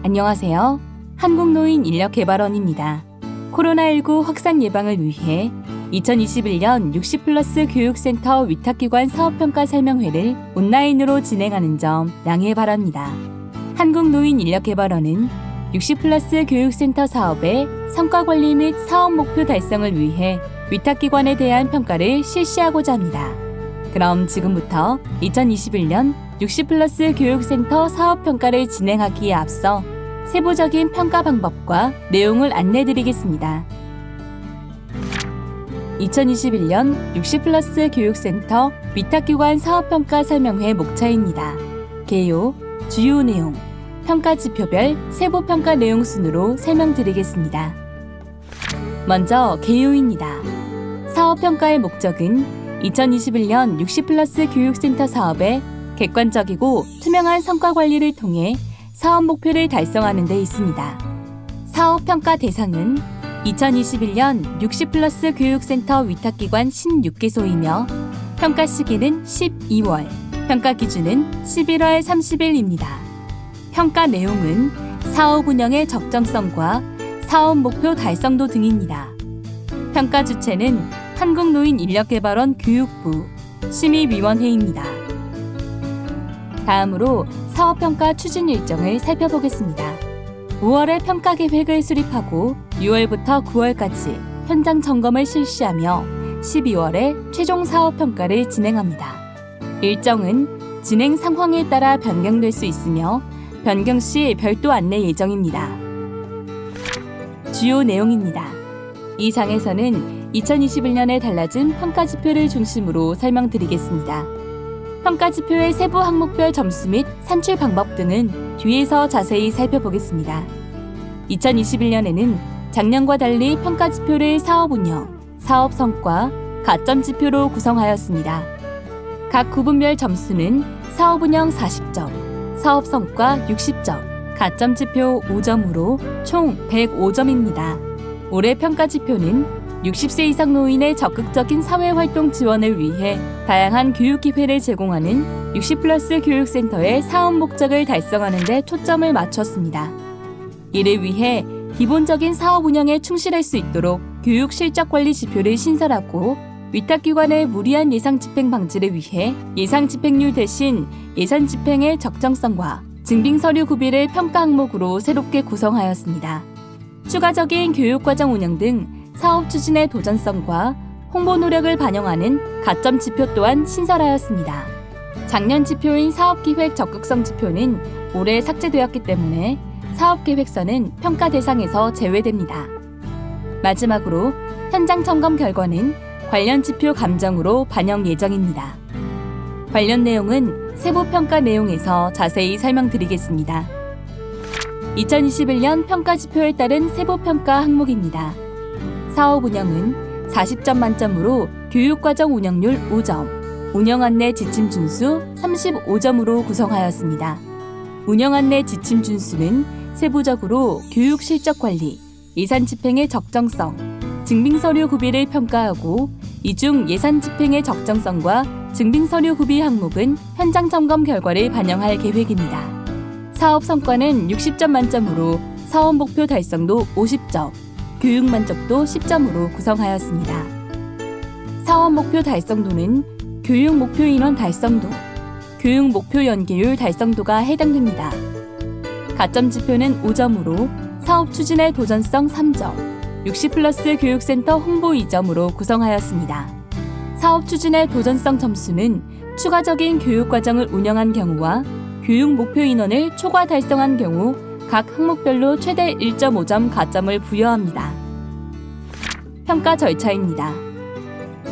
안녕하세요. 한국노인인력개발원입니다. 코로나19 확산 예방을 위해 2021년 60플러스 교육센터 위탁기관 사업평가 설명회를 온라인으로 진행하는 점 양해 바랍니다. 한국노인인력개발원은 60플러스 교육센터 사업의 성과관리 및 사업 목표 달성을 위해 위탁기관에 대한 평가를 실시하고자 합니다. 그럼 지금부터 2021년 60플러스 교육센터 사업평가를 진행하기에 앞서 세부적인 평가 방법과 내용을 안내드리겠습니다. 2021년 60플러스 교육센터 위탁기관 사업평가 설명회 목차입니다. 개요, 주요 내용, 평가 지표별 세부 평가 내용 순으로 설명드리겠습니다. 먼저 개요입니다. 사업평가의 목적은 2021년 60플러스 교육센터 사업의 객관적이고 투명한 성과 관리를 통해 사업 목표를 달성하는 데 있습니다. 사업평가 대상은 2021년 60플러스 교육센터 위탁기관 16개소이며 평가 시기는 12월, 평가 기준은 11월 30일입니다. 평가 내용은 사업 운영의 적정성과 사업 목표 달성도 등입니다. 평가 주체는 한국노인인력개발원 교육부 심의위원회입니다. 다음으로 사업평가 추진 일정을 살펴보겠습니다. 5월에 평가 계획을 수립하고 6월부터 9월까지 현장 점검을 실시하며 12월에 최종 사업평가를 진행합니다. 일정은 진행 상황에 따라 변경될 수 있으며 변경 시 별도 안내 예정입니다. 주요 내용입니다. 이 장에서는 2021년에 달라진 평가 지표를 중심으로 설명드리겠습니다. 평가 지표의 세부 항목별 점수 및 산출 방법 등은 뒤에서 자세히 살펴보겠습니다. 2021년에는 작년과 달리 평가 지표를 사업 운영, 사업 성과, 가점 지표로 구성하였습니다. 각 구분별 점수는 사업 운영 40점, 사업 성과 60점, 가점 지표 5점으로 총 105점입니다. 올해 평가 지표는 60세 이상 노인의 적극적인 사회활동 지원을 위해 다양한 교육기회를 제공하는 60플러스 교육센터의 사업 목적을 달성하는 데 초점을 맞췄습니다. 이를 위해 기본적인 사업 운영에 충실할 수 있도록 교육 실적 관리 지표를 신설하고 위탁기관의 무리한 예상 집행 방지를 위해 예상 집행률 대신 예산 집행의 적정성과 증빙 서류 구비를 평가 항목으로 새롭게 구성하였습니다. 추가적인 교육과정 운영 등 사업 추진의 도전성과 홍보 노력을 반영하는 가점 지표 또한 신설하였습니다. 작년 지표인 사업기획 적극성 지표는 올해 삭제되었기 때문에 사업계획서는 평가 대상에서 제외됩니다. 마지막으로 현장 점검 결과는 관련 지표 감정으로 반영 예정입니다. 관련 내용은 세부 평가 내용에서 자세히 설명드리겠습니다. 2021년 평가 지표에 따른 세부 평가 항목입니다. 사업 운영은 40점 만점으로 교육과정 운영률 5점, 운영안내 지침 준수 35점으로 구성하였습니다. 운영안내 지침 준수는 세부적으로 교육 실적 관리, 예산 집행의 적정성, 증빙 서류 구비를 평가하고 이 중 예산 집행의 적정성과 증빙 서류 구비 항목은 현장 점검 결과를 반영할 계획입니다. 사업 성과는 60점 만점으로 사업 목표 달성도 50점, 교육 만족도 10점으로 구성하였습니다. 사업 목표 달성도는 교육 목표 인원 달성도, 교육 목표 연계율 달성도가 해당됩니다. 가점 지표는 5점으로 사업 추진의 도전성 3점, 60플러스 교육센터 홍보 2점으로 구성하였습니다. 사업 추진의 도전성 점수는 추가적인 교육과정을 운영한 경우와 교육 목표 인원을 초과 달성한 경우 각 항목별로 최대 1.5점 가점을 부여합니다. 평가 절차입니다.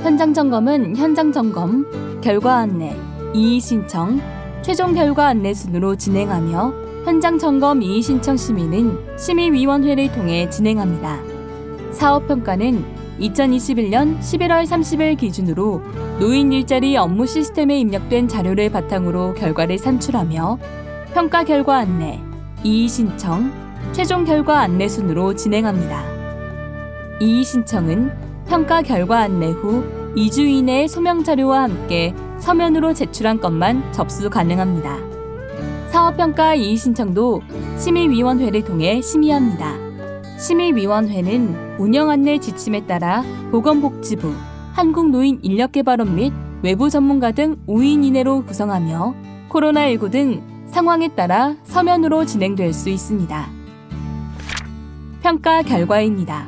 현장 점검은 현장 점검, 결과 안내, 이의 신청, 최종 결과 안내 순으로 진행하며 현장 점검 이의 신청 심의는 심의위원회를 통해 진행합니다. 사업 평가는 2021년 11월 30일 기준으로 노인 일자리 업무 시스템에 입력된 자료를 바탕으로 결과를 산출하며 평가 결과 안내, 이의 신청, 최종 결과 안내 순으로 진행합니다. 이의 신청은 평가 결과 안내 후 2주 이내에 소명 자료와 함께 서면으로 제출한 것만 접수 가능합니다. 사업평가 이의신청도 심의위원회를 통해 심의합니다. 심의위원회는 운영안내 지침에 따라 보건복지부, 한국노인인력개발원 및 외부 전문가 등 5인 이내로 구성하며 코로나19 등 상황에 따라 서면으로 진행될 수 있습니다. 평가 결과입니다.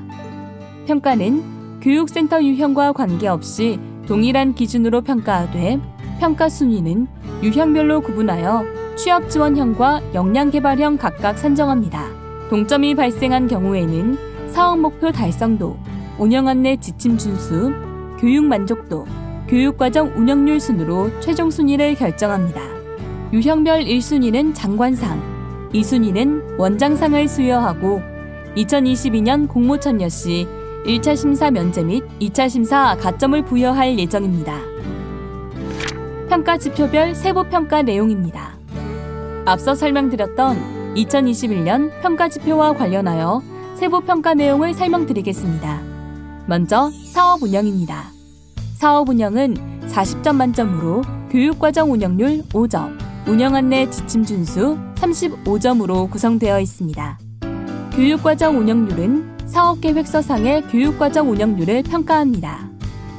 평가는 교육센터 유형과 관계없이 동일한 기준으로 평가하되 평가 순위는 유형별로 구분하여 취업지원형과 역량개발형 각각 산정합니다. 동점이 발생한 경우에는 사업 목표 달성도, 운영안내 지침 준수, 교육 만족도, 교육과정 운영률 순으로 최종 순위를 결정합니다. 유형별 1순위는 장관상, 2순위는 원장상을 수여하고 2022년 공모천여 시 1차 심사 면제 및 2차 심사 가점을 부여할 예정입니다. 평가 지표별 세부 평가 내용입니다. 앞서 설명드렸던 2021년 평가 지표와 관련하여 세부 평가 내용을 설명드리겠습니다. 먼저 사업 운영입니다. 사업 운영은 40점 만점으로 교육과정 운영률 5점, 운영안내 지침 준수 35점으로 구성되어 있습니다. 교육과정 운영률은 사업계획서상의 교육과정 운영률을 평가합니다.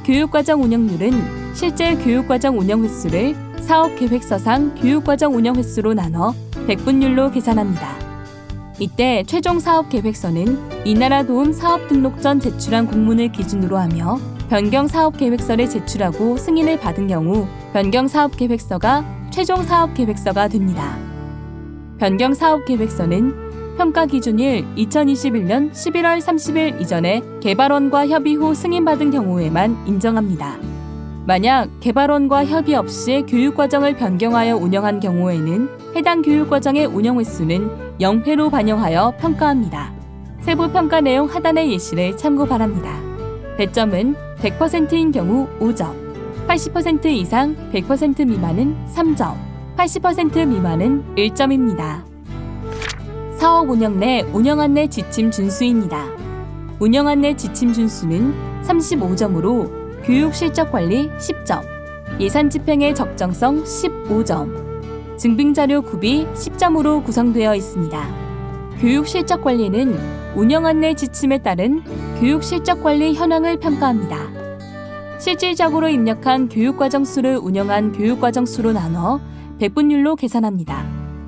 교육과정 운영률은 실제 교육과정 운영 횟수를 사업계획서상 교육과정 운영 횟수로 나눠 백분율로 계산합니다. 이때 최종 사업계획서는 이나라 도움 사업 등록 전 제출한 공문을 기준으로 하며 변경 사업계획서를 제출하고 승인을 받은 경우 변경 사업계획서가 최종 사업계획서가 됩니다. 변경 사업계획서는 평가 기준일 2021년 11월 30일 이전에 개발원과 협의 후 승인받은 경우에만 인정합니다. 만약 개발원과 협의 없이 교육과정을 변경하여 운영한 경우에는 해당 교육과정의 운영 횟수는 0회로 반영하여 평가합니다. 세부 평가 내용 하단의 예시를 참고 바랍니다. 배점은 100%인 경우 5점, 80% 이상 100% 미만은 3점, 80% 미만은 1점입니다. 사업 운영 내 운영안내 지침 준수입니다. 운영안내 지침 준수는 35점으로 교육 실적 관리 10점, 예산 집행의 적정성 15점, 증빙자료 구비 10점으로 구성되어 있습니다. 교육 실적 관리는 운영안내 지침에 따른 교육 실적 관리 현황을 평가합니다. 실질적으로 입력한 교육과정 수를 운영한 교육과정 수로 나눠 백분율로 계산합니다.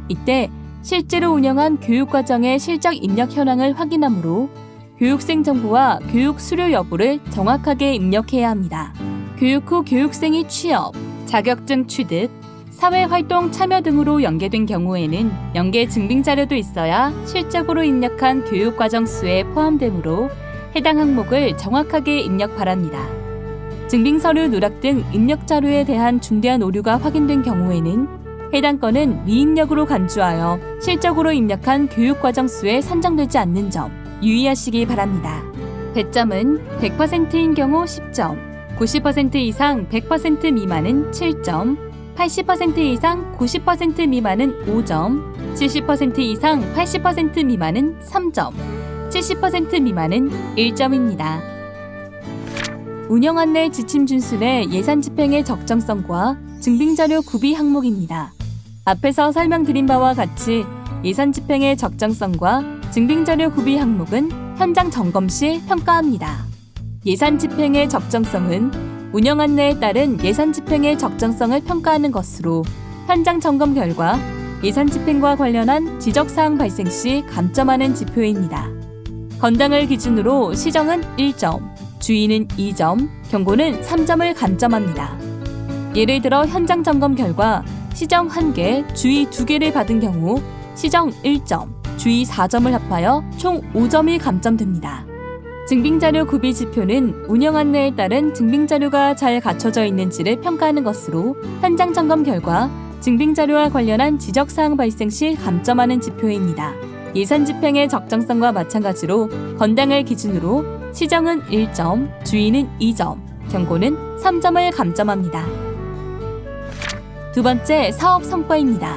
이때 실제로 운영한 교육과정의 실적 입력 현황을 확인하므로 교육생 정보와 교육 수료 여부를 정확하게 입력해야 합니다. 교육 후 교육생이 취업, 자격증 취득, 사회활동 참여 등으로 연계된 경우에는 연계 증빙자료도 있어야 실적으로 입력한 교육과정 수에 포함되므로 해당 항목을 정확하게 입력 바랍니다. 증빙서류 누락 등 입력자료에 대한 중대한 오류가 확인된 경우에는 해당 건은 미입력으로 간주하여 실적으로 입력한 교육과정 수에 산정되지 않는 점 유의하시기 바랍니다. 배점은 100%인 경우 10점, 90% 이상 100% 미만은 7점, 80% 이상 90% 미만은 5점, 70% 이상 80% 미만은 3점, 70% 미만은 1점입니다. 운영안내 지침 준수 내 예산 집행의 적정성과 증빙자료 구비 항목입니다. 앞에서 설명드린 바와 같이 예산 집행의 적정성과 증빙자료 구비 항목은 현장 점검 시 평가합니다. 예산 집행의 적정성은 운영 안내에 따른 예산 집행의 적정성을 평가하는 것으로 현장 점검 결과 예산 집행과 관련한 지적사항 발생 시 감점하는 지표입니다. 건당을 기준으로 시정은 1점, 주의는 2점, 경고는 3점을 감점합니다. 예를 들어 현장 점검 결과 시정 1개, 주의 2개를 받은 경우 시정 1점, 주의 4점을 합하여 총 5점이 감점됩니다. 증빙자료 구비 지표는 운영 안내에 따른 증빙자료가 잘 갖춰져 있는지를 평가하는 것으로 현장 점검 결과 증빙자료와 관련한 지적사항 발생 시 감점하는 지표입니다. 예산 집행의 적정성과 마찬가지로 건당을 기준으로 시정은 1점, 주의는 2점, 경고는 3점을 감점합니다. 두 번째, 사업 성과입니다.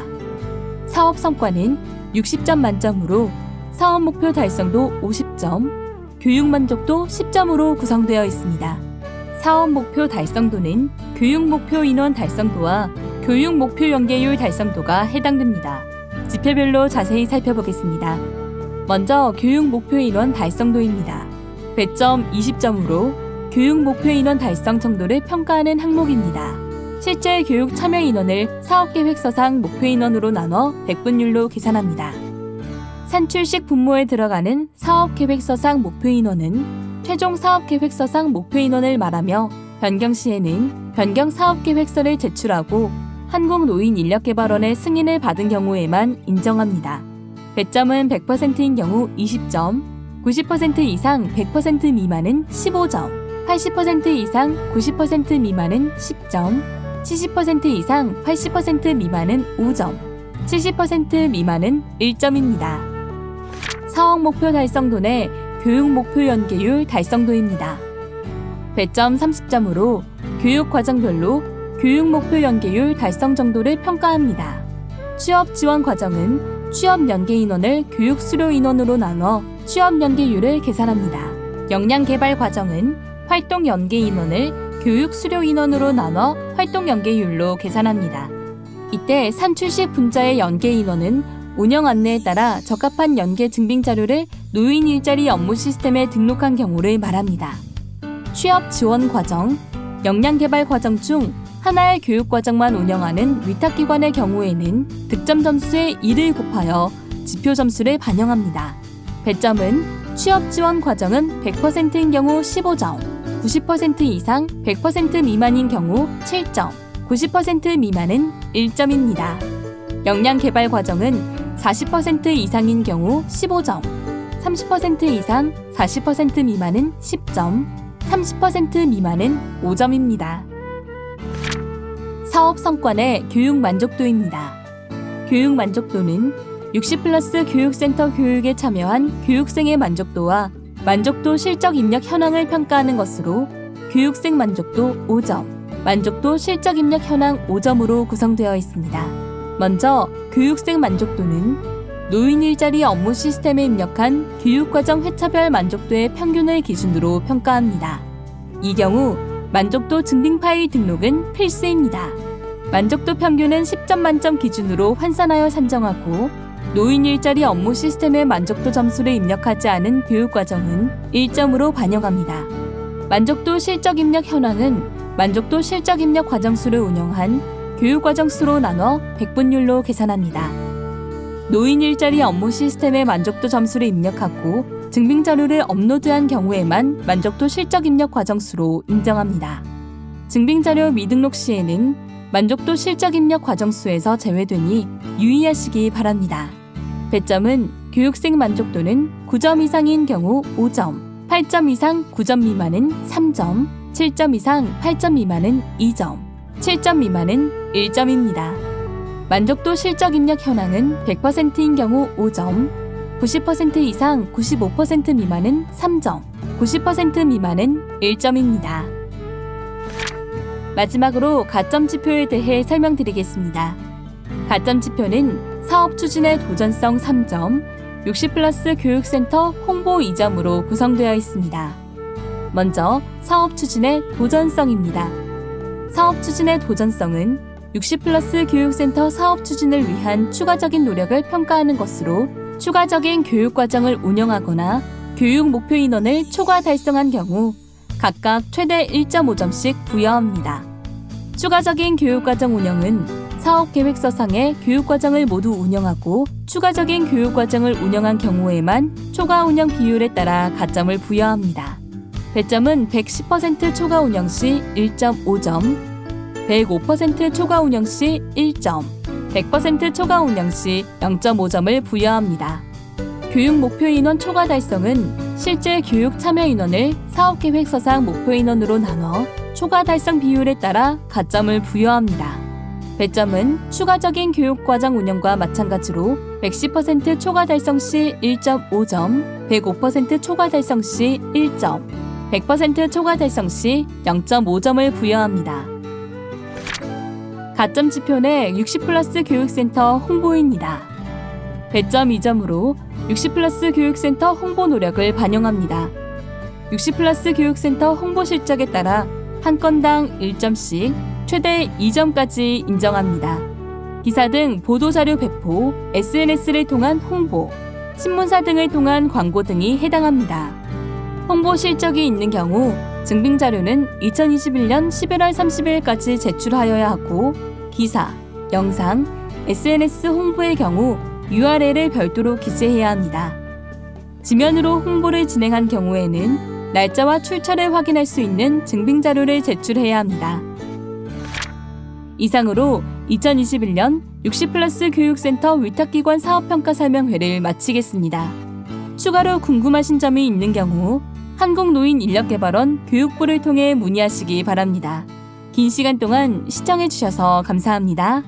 사업 성과는 60점 만점으로 사업 목표 달성도 50점, 교육 만족도 10점으로 구성되어 있습니다. 사업 목표 달성도는 교육 목표 인원 달성도와 교육 목표 연계율 달성도가 해당됩니다. 지표별로 자세히 살펴보겠습니다. 먼저 교육 목표 인원 달성도입니다. 배점 20점으로 교육 목표 인원 달성 정도를 평가하는 항목입니다. 실제 교육 참여 인원을 사업계획서상 목표 인원으로 나눠 백분율로 계산합니다. 산출식 분모에 들어가는 사업계획서상 목표 인원은 최종 사업계획서상 목표 인원을 말하며 변경 시에는 변경 사업계획서를 제출하고 한국노인인력개발원의 승인을 받은 경우에만 인정합니다. 배점은 100%인 경우 20점, 90% 이상 100% 미만은 15점, 80% 이상 90% 미만은 10점, 70% 이상 80% 미만은 5점, 70% 미만은 1점입니다. 사업 목표 달성도 내 교육 목표 연계율 달성도입니다. 배점 30점으로 교육 과정별로 교육 목표 연계율 달성 정도를 평가합니다. 취업 지원 과정은 취업 연계 인원을 교육 수료 인원으로 나눠 취업 연계율을 계산합니다. 역량 개발 과정은 활동 연계 인원을 교육 수료 인원으로 나눠 활동 연계율로 계산합니다. 이때 산출식 분자의 연계 인원은 운영 안내에 따라 적합한 연계 증빙 자료를 노인 일자리 업무 시스템에 등록한 경우를 말합니다. 취업 지원 과정, 역량 개발 과정 중 하나의 교육 과정만 운영하는 위탁기관의 경우에는 득점 점수의 1을 곱하여 지표 점수를 반영합니다. 배점은 취업 지원 과정은 100%인 경우 15점, 90% 이상 100% 미만인 경우 7점, 90% 미만은 1점입니다. 역량 개발 과정은 40% 이상인 경우 15점, 30% 이상 40% 미만은 10점, 30% 미만은 5점입니다. 사업 성과 내 교육 만족도입니다. 교육 만족도는 60+ 교육센터 교육에 참여한 교육생의 만족도와 만족도 실적 입력 현황을 평가하는 것으로 교육생 만족도 5점, 만족도 실적 입력 현황 5점으로 구성되어 있습니다. 먼저 교육생 만족도는 노인 일자리 업무 시스템에 입력한 교육과정 회차별 만족도의 평균을 기준으로 평가합니다. 이 경우 만족도 증빙 파일 등록은 필수입니다. 만족도 평균은 10점 만점 기준으로 환산하여 산정하고 노인 일자리 업무 시스템의 만족도 점수를 입력하지 않은 교육과정은 1점으로 반영합니다. 만족도 실적 입력 현황은 만족도 실적 입력 과정수를 운영한 교육과정 수로 나눠 백분율로 계산합니다. 노인 일자리 업무 시스템의 만족도 점수를 입력하고 증빙 자료를 업로드한 경우에만 만족도 실적 입력 과정수로 인정합니다. 증빙 자료 미등록 시에는 만족도 실적 입력 과정수에서 제외되니 유의하시기 바랍니다. 배점은 교육생 만족도는 9점 이상인 경우 5점, 8점 이상 9점 미만은 3점, 7점 이상 8점 미만은 2점, 7점 미만은 1점입니다. 만족도 실적 입력 현황은 100%인 경우 5점, 90% 이상 95% 미만은 3점, 90% 미만은 1점입니다. 마지막으로 가점 지표에 대해 설명드리겠습니다. 가점 지표는 사업 추진의 도전성 3점, 60+ 교육센터 홍보 2점으로 구성되어 있습니다. 먼저 사업 추진의 도전성입니다. 사업 추진의 도전성은 60+ 교육센터 사업 추진을 위한 추가적인 노력을 평가하는 것으로 추가적인 교육과정을 운영하거나 교육 목표 인원을 초과 달성한 경우 각각 최대 1.5점씩 부여합니다. 추가적인 교육과정 운영은 사업계획서상의 교육과정을 모두 운영하고 추가적인 교육과정을 운영한 경우에만 초과 운영 비율에 따라 가점을 부여합니다. 배점은 110% 초과 운영 시 1.5점, 105% 초과 운영 시 1점, 100% 초과 운영 시 0.5점을 부여합니다. 교육 목표 인원 초과 달성은 실제 교육 참여 인원을 사업계획서상 목표 인원으로 나눠 초과 달성 비율에 따라 가점을 부여합니다. 배점은 추가적인 교육과정 운영과 마찬가지로 110% 초과 달성 시 1.5점, 105% 초과 달성 시 1점, 100% 초과 달성 시 0.5점을 부여합니다. 가점 지표 내 60+ 교육센터 홍보입니다. 배점 2점으로 60+ 교육센터 홍보 노력을 반영합니다. 60+ 교육센터 홍보 실적에 따라 한 건당 1점씩 최대 2점까지 인정합니다. 기사 등 보도자료 배포, SNS를 통한 홍보, 신문사 등을 통한 광고 등이 해당합니다. 홍보 실적이 있는 경우 증빙자료는 2021년 11월 30일까지 제출하여야 하고 기사, 영상, SNS 홍보의 경우 URL을 별도로 기재해야 합니다. 지면으로 홍보를 진행한 경우에는 날짜와 출처를 확인할 수 있는 증빙자료를 제출해야 합니다. 이상으로 2021년 60플러스 교육센터 위탁기관 사업평가 설명회를 마치겠습니다. 추가로 궁금하신 점이 있는 경우 한국노인인력개발원 교육부를 통해 문의하시기 바랍니다. 긴 시간 동안 시청해주셔서 감사합니다.